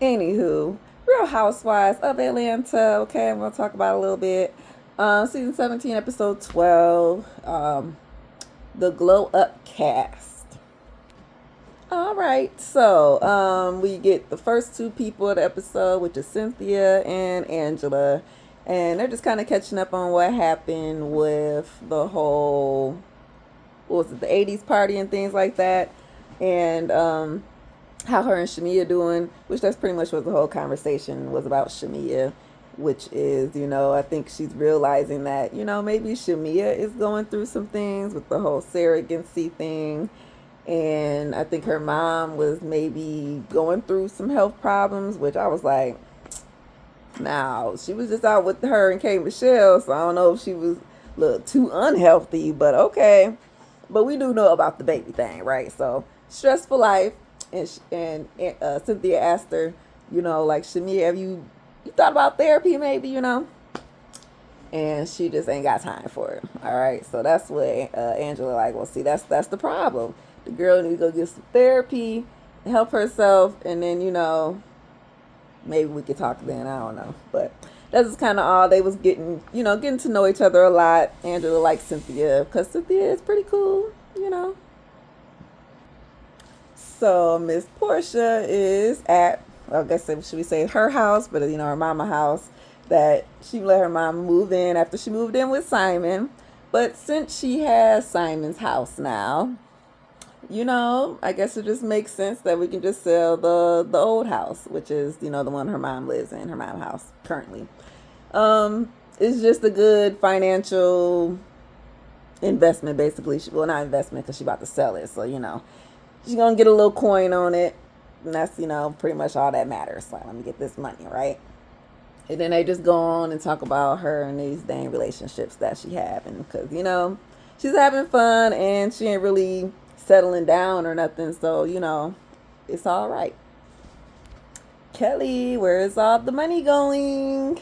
Anywho, Real Housewives of Atlanta. Okay, I'm gonna talk about a little bit. Season 17, episode 12. The Glow Up cast. All right, so we get the first two people of the episode, which is Cynthia and Angela, and they're just kind of catching up on what happened with the whole, what was it, the '80s party and things like that, and how her and Shamia doing, which that's pretty much what the whole conversation was about. Shamia, which is, I think she's realizing that, maybe Shamia is going through some things with the whole surrogacy thing. And I think her mom was maybe going through some health problems, which I was like, now, she was just out with her and K Michelle, so I don't know if she was a little too unhealthy, but okay. But we do know about the baby thing, right? So, stressful life. And Cynthia asked her, like, Shamia, have you thought about therapy maybe, And she just ain't got time for it. All right, so that's what Angela like. Well, see, that's the problem. The girl needs to go get some therapy, help herself, and then maybe we could talk then. I don't know, but that's just kind of all. They was getting to know each other a lot. Angela likes Cynthia because Cynthia is pretty cool. So Miss Portia is at, well, I guess should we say her house, but her mama house, that she let her mom move in after she moved in with Simon. But since she has Simon's house now, I guess it just makes sense that we can just sell the old house, which is, the one her mom lives in, her mom's house currently. It's just a good financial investment, basically. Well, not investment because she's about to sell it, so she's gonna get a little coin on it, and that's pretty much all that matters. Like, let me get this money, right? And then they just go on and talk about her and these dang relationships that she having, because she's having fun and she ain't really settling down or nothing, so it's all right. Kelly, where is all the money going?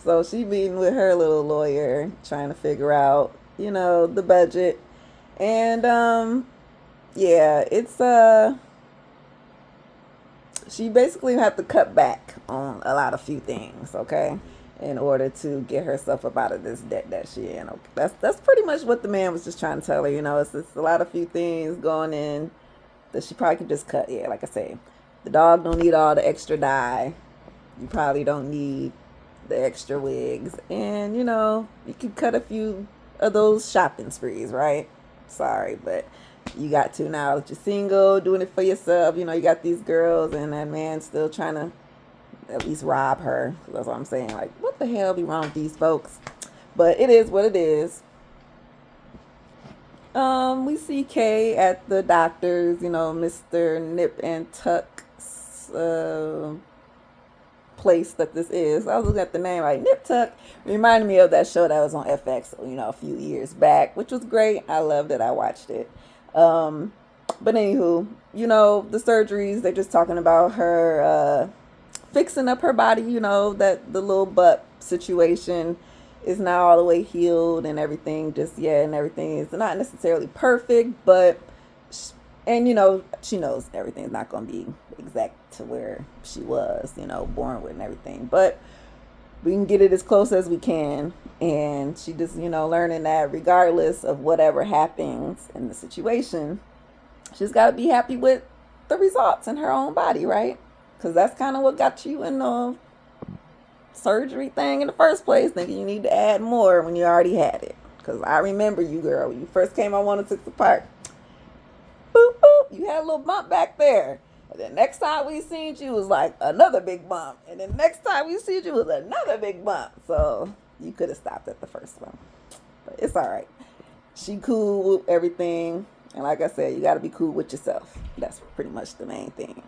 So she meeting with her little lawyer, trying to figure out the budget. And yeah, it's she basically have to cut back on a lot of few things, okay, in order to get herself up out of this debt that she in. Okay, that's pretty much what the man was just trying to tell her. It's just a lot of few things going in that she probably could just cut. Yeah, like I say, the dog don't need all the extra dye. You probably don't need the extra wigs, and you can cut a few of those shopping sprees, right? Sorry, but you got to now that you're single, doing it for yourself. You got these girls, and that man still trying to at least rob her. That's what I'm saying. Like, what the hell be wrong with these folks? But it is what it is. We see Kay at the doctor's, Mr. Nip and Tuck's place that this is. I was looking at the name, like Nip Tuck. Reminded me of that show that was on FX, a few years back, which was great. I loved it. I watched it. But anywho, the surgeries, they're just talking about her fixing up her body, that the little butt situation is now all the way healed and everything. Just, yeah, and everything is not necessarily perfect, but, and she knows everything's not going to be exact to where she was, born with and everything. But we can get it as close as we can. And she just, learning that regardless of whatever happens in the situation, she's got to be happy with the results in her own body, right? Because that's kind of what got you in the surgery thing in the first place, thinking you need to add more when you already had it. Because I remember you, girl, when you first came on 106 Park. Boop, boop, you had a little bump back there. And the next time we seen you was like another big bump. And the next time we seen you was another big bump. So you could have stopped at the first one. But it's all right. She cool with everything. And like I said, you got to be cool with yourself. That's pretty much the main thing.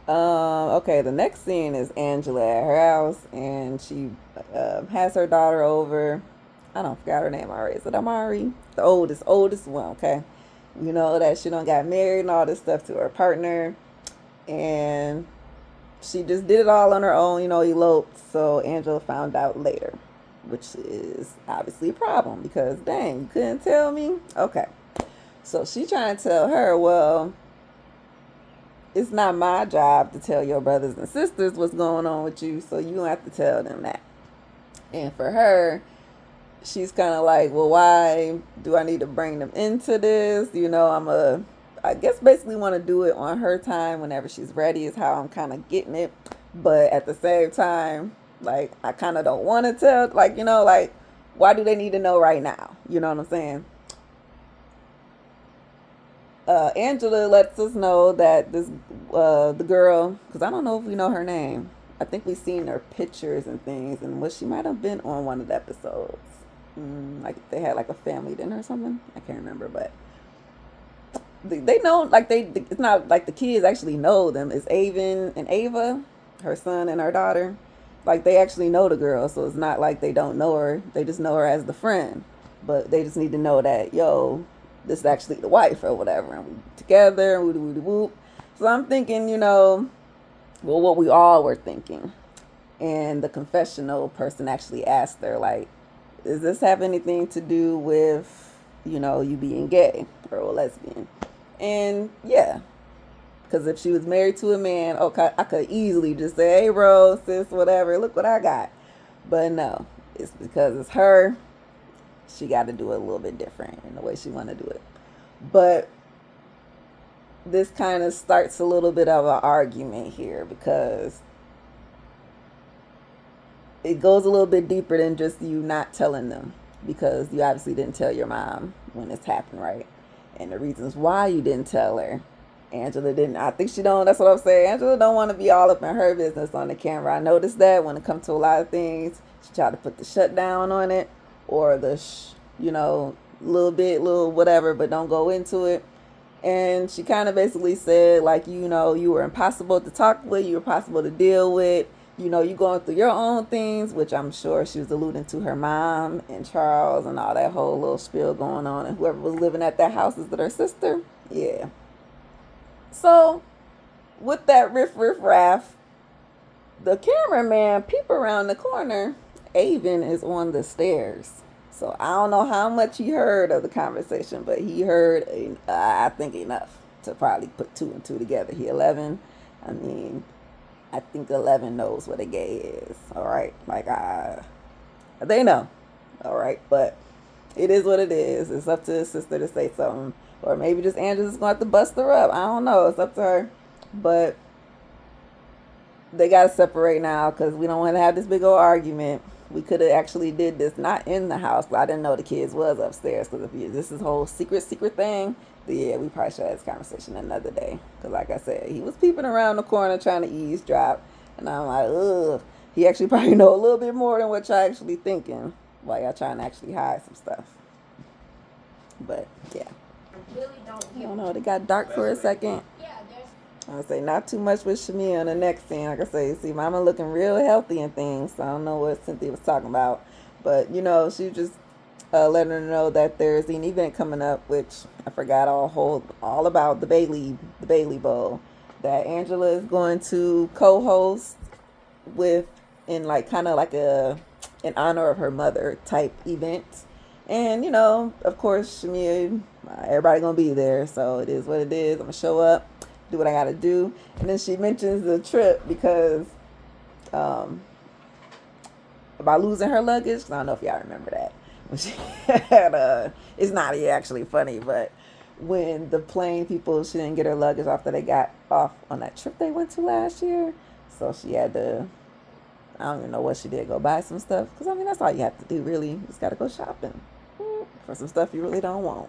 Okay, the next scene is Angela at her house. And she has her daughter over. I don't forgot her name already. Is it Amari? The oldest one, okay? That she done got married and all this stuff to her partner. And she just did it all on her own, eloped. So Angela found out later, which is obviously a problem because, dang, you couldn't tell me? Okay. So she trying to tell her, well, it's not my job to tell your brothers and sisters what's going on with you, so you don't have to tell them that. And for her, she's kind of like, well, why do I need to bring them into this? I guess basically want to do it on her time whenever she's ready is how I'm kind of getting it. But at the same time, like, I kind of don't want to tell, like, like, why do they need to know right now? You know what I'm saying? Angela lets us know that the girl, because I don't know if we know her name. I think we've seen her pictures and things, and what she might have been on one of the episodes. Like they had like a family dinner or something. I can't remember, but they know, like it's not like the kids actually know them. It's Avon and Ava, her son and her daughter. Like they actually know the girl, so it's not like they don't know her. They just know her as the friend, but they just need to know that, yo, this is actually the wife or whatever, and we together and whoop. So I'm thinking, well, what we all were thinking, and the confessional person actually asked her, like, does this have anything to do with, you being gay or a lesbian? And yeah, because if she was married to a man, okay, I could easily just say, hey, bro, sis, whatever, look what I got. But no, it's because it's her. She got to do it a little bit different in the way she want to do it. But this kind of starts a little bit of an argument here because it goes a little bit deeper than just you not telling them, because you obviously didn't tell your mom when this happened, right? And the reasons why you didn't tell her. Angela didn't. I think she don't. That's what I'm saying. Angela don't want to be all up in her business on the camera. I noticed that when it comes to a lot of things, she tried to put the shutdown on it, or the, little whatever, but don't go into it. And she kind of basically said, like, you were impossible to talk with, you were impossible to deal with. You going through your own things, which I'm sure she was alluding to her mom and Charles and all that whole little spiel going on, and whoever was living at that house, is it her sister? Yeah. So, with that raff, the cameraman peep around the corner. Avon is on the stairs. So, I don't know how much he heard of the conversation, but he heard, I think, enough to probably put two and two together. He 11. I mean, I think 11 knows what a gay is. All right. Like, they know. All right. But it is what it is. It's up to his sister to say something. Or maybe just Angela's going to have to bust her up. I don't know. It's up to her. But they got to separate now because we don't want to have this big old argument. We could have actually did this not in the house, but I didn't know the kids was upstairs, because if this is whole secret thing, then yeah, we probably should have this conversation another day. Because like I said, he was peeping around the corner trying to eavesdrop, and I'm like, ugh. He actually probably know a little bit more than what y'all actually thinking while y'all trying to actually hide some stuff. But yeah. I don't know. They got dark for a second. I would say not too much with Shamia on the next scene. Like I say, see, Mama looking real healthy and things. So I don't know what Cynthia was talking about. But, she just letting her know that there's an event coming up, which I forgot all about, the Bailey Bowl, that Angela is going to co-host with, in like kind of like in honor of her mother type event. And, of course, Shamia, everybody going to be there. So it is what it is. I'm going to show up, do what I gotta do. And then she mentions the trip because about losing her luggage. I don't know if y'all remember that. When she had it's not actually funny, but when the plane people, she didn't get her luggage after they got off on that trip they went to last year. So she had to, I don't even know what she did, go buy some stuff. Because, that's all you have to do, really. You just got to go shopping for some stuff you really don't want.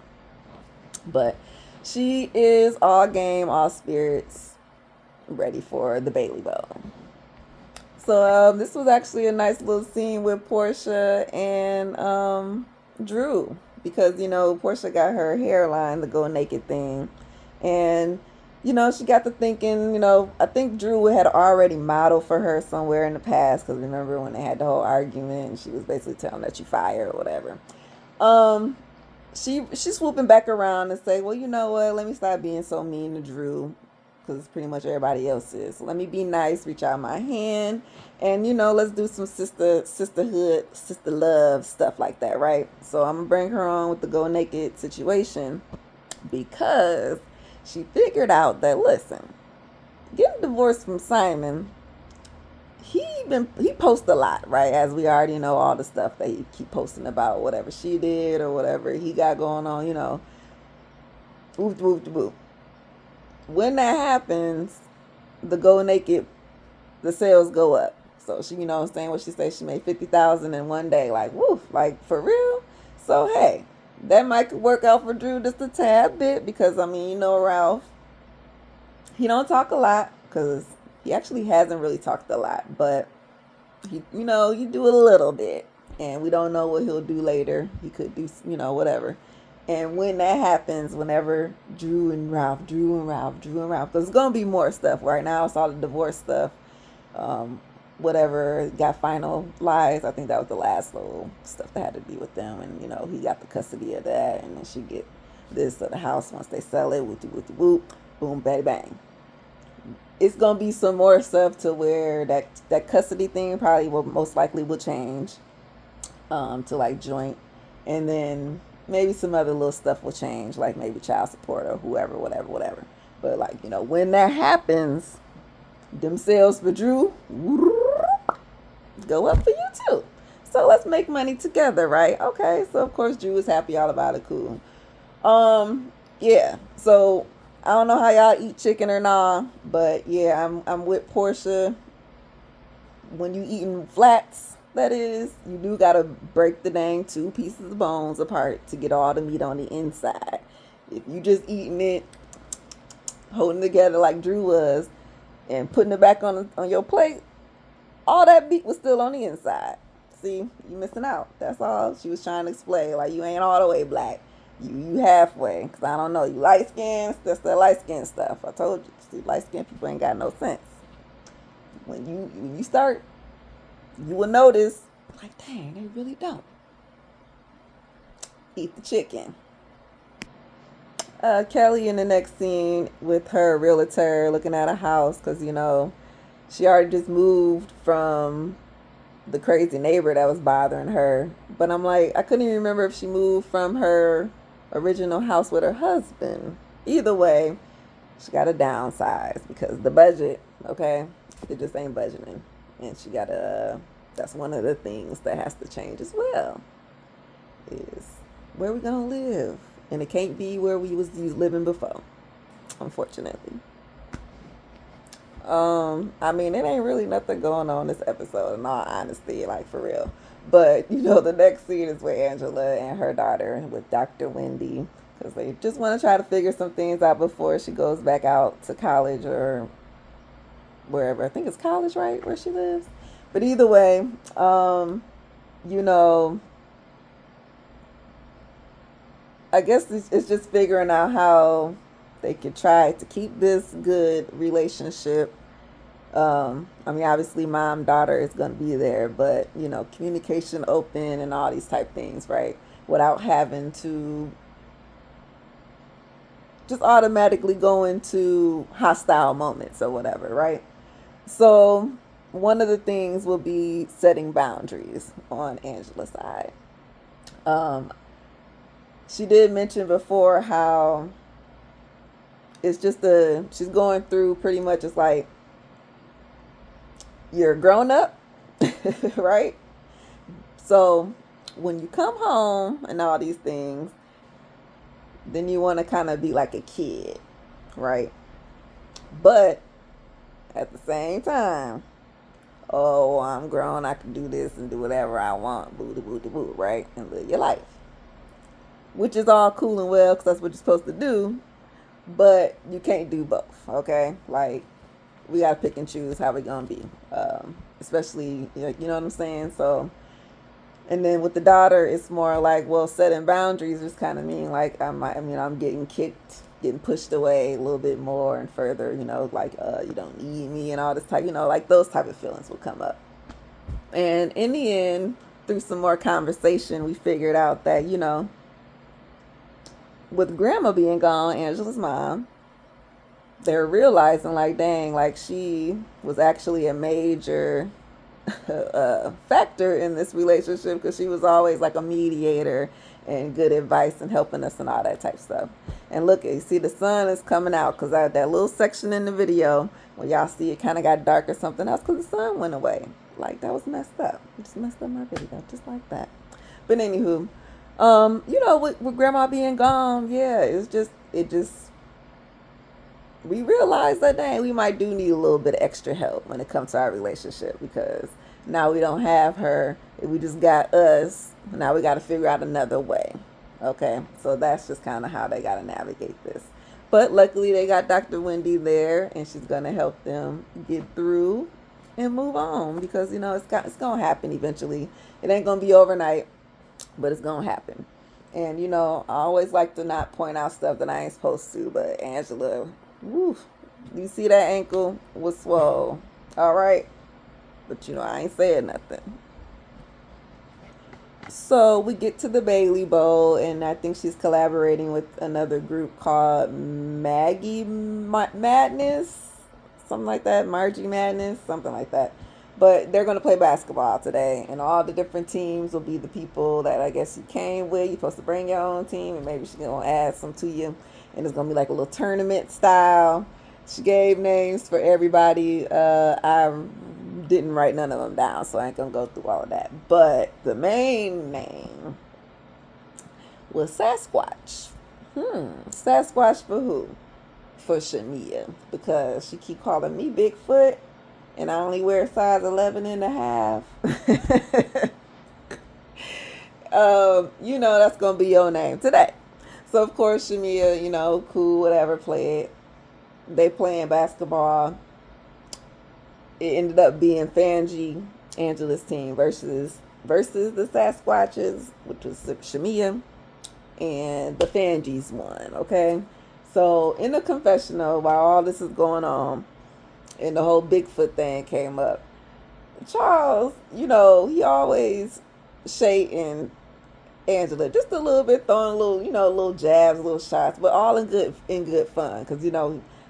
But she is all game, all spirits, ready for the Bailey Bowl. So this was actually a nice little scene with Portia and Drew, because Portia got her hairline, the go naked thing, and she got to thinking. I think Drew had already modeled for her somewhere in the past, because remember when they had the whole argument and she was basically telling that you fired or whatever. She's swooping back around and say, well, you know what? Let me stop being so mean to Drew, because pretty much everybody else is. So let me be nice, reach out my hand, and let's do some sisterhood, sister love stuff like that, right? So I'm gonna bring her on with the go naked situation, because she figured out that, listen, divorced from Simon, he posts a lot, right? As we already know, all the stuff that he keep posting about whatever she did or whatever he got going on, whoop whoop whoop. When that happens, the go naked, the sales go up. So she, what I'm saying, what she said, she made 50,000 in one day. Like, woof, like for real. So hey, that might work out for Drew just a tad bit because Ralph, he don't talk a lot because he actually hasn't really talked a lot, but he do a little bit, and we don't know what he'll do later. He could do, whatever. And when that happens, whenever Drew and Ralph, because there's gonna be more stuff. Right now, it's all the divorce stuff. Whatever got finalized. I think that was the last little stuff that had to do with them, and he got the custody of that, and then she get this of the house once they sell it. Whoop whoop whoop, boom, bang bang. It's gonna be some more stuff to where that custody thing probably will most likely will change to like joint, and then maybe some other little stuff will change, like maybe child support or whoever, whatever. But like when that happens, them sales for Drew go up for you too. So let's make money together, right? Okay. So of course Drew is happy all about it, cool. Yeah. So I don't know how y'all eat chicken or nah, but yeah, I'm with Portia. When you eating flats, that is, you do gotta break the dang 2 pieces of bones apart to get all the meat on the inside. If you just eating it, holding it together like Drew was, and putting it back on your plate, all that meat was still on the inside. See, you missing out. That's all she was trying to explain. Like, you ain't all the way black. You halfway. Because I don't know. You light skinned. That's the light skin stuff. I told you. See, light skinned people ain't got no sense. When you start, you will notice, like, dang, they really don't. Eat the chicken. Kelly in the next scene with her realtor looking at a house because, she already just moved from the crazy neighbor that was bothering her. But I'm like, I couldn't even remember if she moved from her original house with her husband. Either way, she got to downsize because the budget, okay, it just ain't budgeting. And she got to, that's one of the things that has to change as well, is where we going to live. And it can't be where we was living before, unfortunately. It ain't really nothing going on this episode, in all honesty, like for real. But, the next scene is with Angela and her daughter, with Dr. Wendy, because they just want to try to figure some things out before she goes back out to college or wherever. I think it's college, right, where she lives? But either way, I guess it's just figuring out how they could try to keep this good relationship. Obviously mom, daughter is going to be there, but, communication open and all these type things, right? Without having to just automatically go into hostile moments or whatever, right? So one of the things will be setting boundaries on Angela's side. She did mention before how it's just she's going through pretty much, it's like, you're a grown up, right? So when you come home and all these things, then you want to kind of be like a kid, right? But at the same time, oh, I'm grown, I can do this and do whatever I want, boo, right? And live your life. Which is all cool and well because that's what you're supposed to do, but you can't do both, okay? Like, we got to pick and choose how we're going to be, especially, you know what I'm saying? So, and then with the daughter, it's more like, well, setting boundaries just kind of mean like, I'm getting kicked, getting pushed away a little bit more and further, like, you don't need me and all this type, like those type of feelings will come up. And in the end, through some more conversation, we figured out that, with grandma being gone, Angela's mom, they're realizing like, dang, like she was actually a major factor in this relationship because she was always like a mediator and good advice and helping us and all that type of stuff. And look, you see the sun is coming out because that little section in the video when y'all see it kind of got dark or something else because the sun went away. Like, that was messed up. It just messed up my video, just like that. But anywho, with grandma being gone, yeah, we realized that, dang, we might do need a little bit of extra help when it comes to our relationship, because now we don't have her. We just got us. Now we got to figure out another way. Okay, so that's just kind of how they got to navigate this. But luckily they got Dr. Wendy there, and she's going to help them get through and move on, because, it's going to happen eventually. It ain't going to be overnight, but it's going to happen. And, I always like to not point out stuff that I ain't supposed to, but Angela, woo, you see that ankle was swole. All right. But, I ain't saying nothing. So we get to the Bailey Bowl, and I think she's collaborating with another group called Maggie Madness, something like that, Margie Madness, something like that. But they're going to play basketball today, and all the different teams will be the people that I guess you came with. You're supposed to bring your own team, and maybe she's going to add some to you, and it's going to be like a little tournament style. She gave names for everybody. I didn't write none of them down, so I ain't gonna go through all of that. But the main name was Sasquatch. Sasquatch for who? For Shamia, because she keep calling me Bigfoot, and I only wear size 11 and a half. That's gonna be your name today. So of course Shamia, cool, whatever, play it. They playing basketball. It ended up being Fangie, Angela's team, versus the Sasquatches, which was Shamia, and the Fangies won. Okay, so in the confessional, while all this is going on, and the whole Bigfoot thing came up, Charles, he always shading Angela just a little bit, throwing a little, little jabs, little shots, but all in good fun, because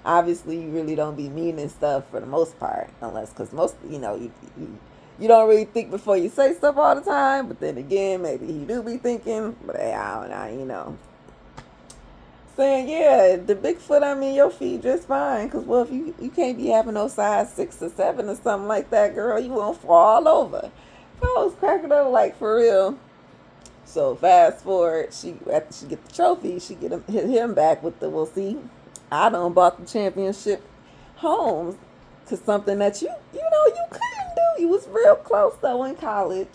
obviously you really don't be meaning stuff for the most part, unless, because most, you don't really think before you say stuff all the time, but then again, maybe he do be thinking, but hey, I don't know, saying, yeah, the Bigfoot, your feet just fine, because, well, if you can't be having no size 6 or 7 or something like that, girl, you won't fall over. I was cracking up, like, for real. So fast forward, after she get the trophy, she hit him back with the, well, see, I done bought the championship home, because something that you couldn't do. You was real close though in college,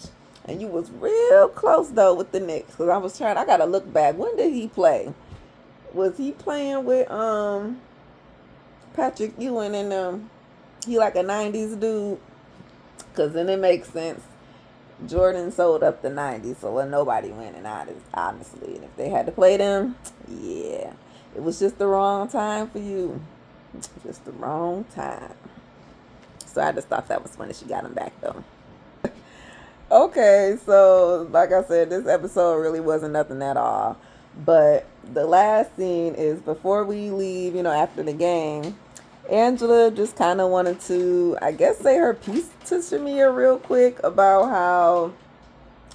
and you was real close though with the Knicks. Because I gotta look back. When did he play? Was he playing with Patrick Ewing and he like a 90s dude? Because then it makes sense. Jordan sold up the 90s, so wasn't nobody winning out, honestly. And if they had to play them, yeah, it was just the wrong time for you. Just the wrong time. So I just thought that was funny. She got him back, though. Okay, so like I said, this episode really wasn't nothing at all. But the last scene is before we leave, after the game. Angela just kind of wanted to, I guess, say her piece to Shamia real quick about how,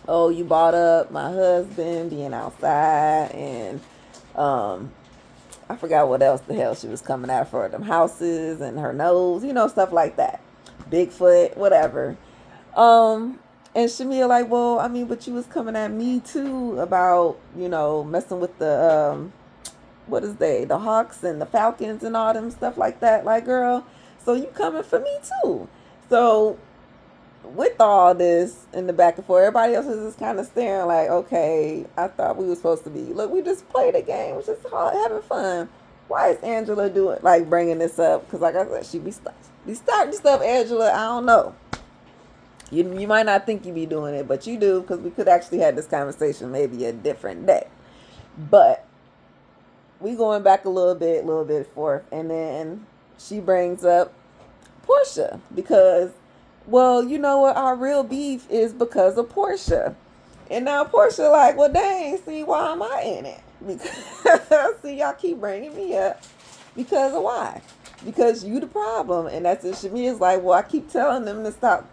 oh, you brought up my husband being outside, and I forgot what else the hell she was coming at for, them houses and her nose, stuff like that. Bigfoot, whatever. And Shamia like, well, but you was coming at me too about, messing with the the Hawks and the Falcons and all them stuff like that. Like, girl, so you coming for me too. So with all this in the back and forth, everybody else is just kind of staring like, okay, I thought we were supposed to be, look, we just played a game, we're just having fun. Why is Angela bringing this up? Because like I said, she be starting stuff, Angela, I don't know. You might not think you be doing it, but you do, because we could actually have this conversation maybe a different day. But we going back a little bit forth, and then she brings up Portia, because, well, you know what, our real beef is because of Portia. And now Portia like, well, dang, see, why am I in it? Because, see, y'all keep bringing me up. Because of why? Because you the problem. And that's it. Shamia's like, well, I keep telling them to stop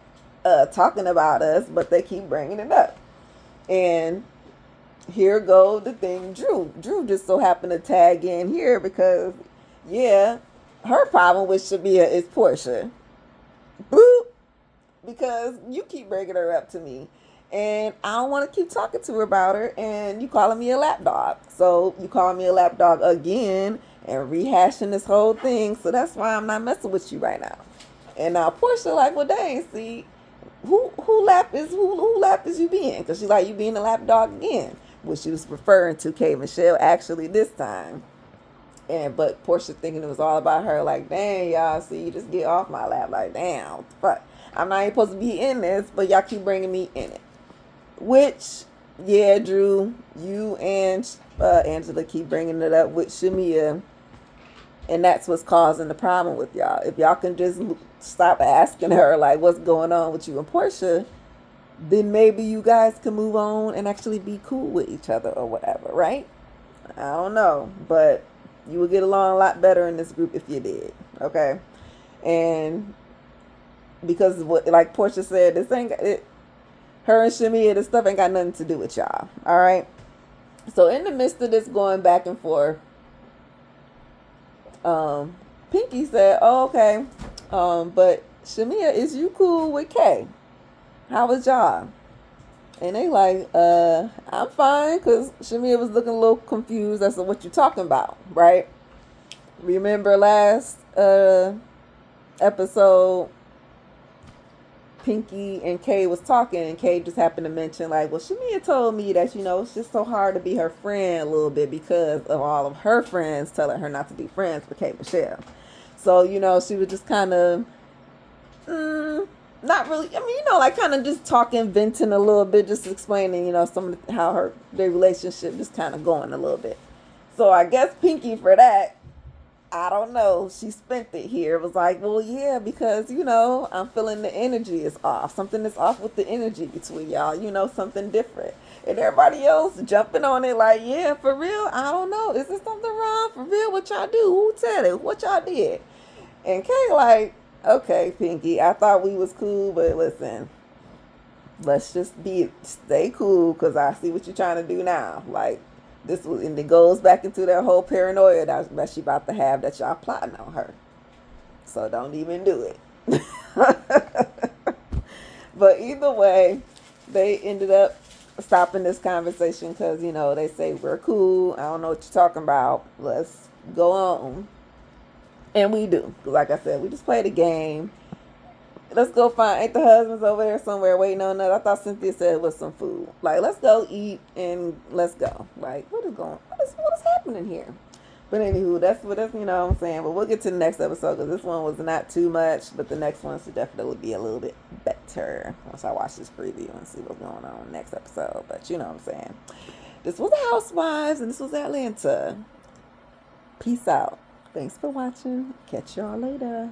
talking about us, but they keep bringing it up. And here go the thing, Drew. Drew just so happened to tag in here because, yeah, her problem with Shamia is Portia. Boop. Because you keep bringing her up to me. And I don't want to keep talking to her about her. And you calling me a lapdog. So you calling me a lapdog again and rehashing this whole thing. So that's why I'm not messing with you right now. And now Portia like, well, dang, see, who lap is you being? Because she's like, you being a lapdog again, which she was referring to K Michelle actually this time. And but Portia thinking it was all about her, like, dang, y'all, see, you just get off my lap, like, damn, fuck. I'm not even supposed to be in this, but y'all keep bringing me in it. Which, yeah, Drew, you and Angela keep bringing it up with Shamia, and that's what's causing the problem with y'all. If y'all can just stop asking her, like, what's going on with you and Portia, then maybe you guys can move on and actually be cool with each other or whatever, right? I don't know, but you would get along a lot better in this group if you did, okay? And because what, like Portia said, this ain't it. Her and Shamia, this stuff ain't got nothing to do with y'all, all right? So in the midst of this going back and forth, Pinky said, "Oh, okay, but Shamia, is you cool with Kay? How was y'all?" And they like, I'm fine, because Shamia was looking a little confused as to what you're talking about, right? Remember last episode, Pinky and Kay was talking, and Kay just happened to mention, like, well, Shamia told me that, it's just so hard to be her friend a little bit because of all of her friends telling her not to be friends with Kay Michelle. So, she was just kind of, not really, like kind of just talking, venting a little bit, just explaining, some of how their relationship just kind of going a little bit. So I guess Pinky for that, I don't know, she spent it here. It was like, well, yeah, because, I'm feeling the energy is off. Something is off with the energy between y'all, something different. And everybody else jumping on it like, yeah, for real, I don't know. Is there something wrong? For real, what y'all do? Who said it? What y'all did? And Kay like, okay, Pinky, I thought we was cool, but listen, let's just stay cool, because I see what you're trying to do now. Like, and it goes back into that whole paranoia that she about to have, that y'all plotting on her. So don't even do it. But either way, they ended up stopping this conversation because, they say, we're cool. I don't know what you're talking about. Let's go on. And we do. Like I said, we just played a game. Let's go find, ain't the husbands over there somewhere waiting on us? I thought Cynthia said it was some food. Like, let's go eat and let's go. Like, what is happening here? But anywho, that's what I'm saying. But we'll get to the next episode, because this one was not too much, but the next one should definitely be a little bit better once I watch this preview and see what's going on in the next episode. But you know what I'm saying. This was Housewives, and this was Atlanta. Peace out. Thanks for watching. Catch y'all later.